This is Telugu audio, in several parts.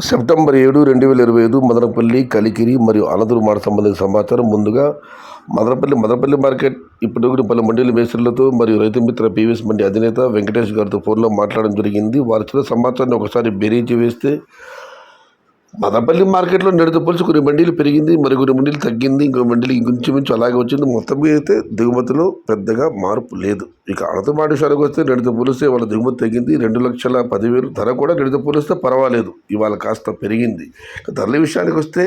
సెప్టెంబర్ 7, 2025 మదనపల్లి, కలికిరి మరియు అనంతపురం మాట సంబంధించిన సమాచారం. ముందుగా మదనపల్లి మార్కెట్ ఇప్పటికీ పలు మండీల మేస్త్రులతో మరియు రైతు మిత్ర పీవీఎస్ మండి అధినేత వెంకటేష్ గారితో ఫోన్లో మాట్లాడడం జరిగింది. వారి ఇచ్చిన సమాచారాన్ని ఒకసారి బేరీజు వేస్తే మదనపల్లి మార్కెట్లో నిడత పోల్చి కొన్ని మండీలు పెరిగింది, మరి కొన్ని మండీలు తగ్గింది, ఇంకో మండీలు ఇంకొంచెం అలాగే వచ్చింది. మొత్తం మీద అయితే దిగుమతిలో పెద్దగా మార్పు లేదు. ఇక అనంత మాట విషయానికి వస్తే నిడత పోలిస్తే వాళ్ళ దిగుమతి తగ్గింది. 2,10,000 ధర కూడా నిడత పోలిస్తే పర్వాలేదు, ఇవాళ కాస్త పెరిగింది. ఇక ధరల విషయానికి వస్తే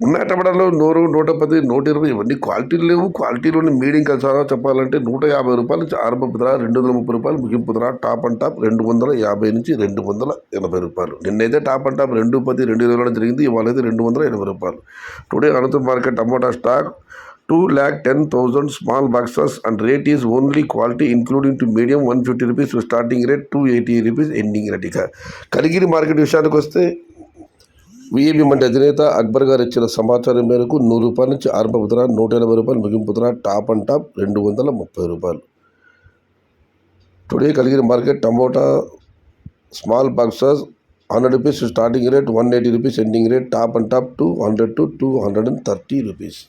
ఉన్న టమాటాలో 100, 110, 120 ఇవన్నీ క్వాలిటీలు లేవు. క్వాలిటీలోని మీడియం చాలా చెప్పాలంటే 150 రూపాయల నుంచి ఆరంభపు ధర, 230 రూపాయలు ముగింపు ధర, టాప్ అండ్ టాప్ 250 నుంచి 280 రూపాయలు. నిన్నైతే టాప్ అండ్ టాప్ 210, 220 జరిగింది. ఇవాళ అయితే 280 రూపాయలు. Today Anantapuram market tomato stock 2,10,000 small boxes and rate is only quality including to medium 150 rupees to starting rate, 280 rupees ending rate. ఇక కలిగిరి మార్కెట్ విషయానికి వస్తే విఏబి మండి అధినేత అక్బర్ గారు ఇచ్చిన సమాచారం మేరకు 100 రూపాయల నుంచి ఆరంభపు ధర, 180 రూపాయలు ముగింపు ధర, టాప్ అండ్ టాప్ 230 రూపాయలు. Today Kaligiri market tomato small boxes 100 rupees starting rate, 180 rupees ending rate, top and top 200 to 230 rupees.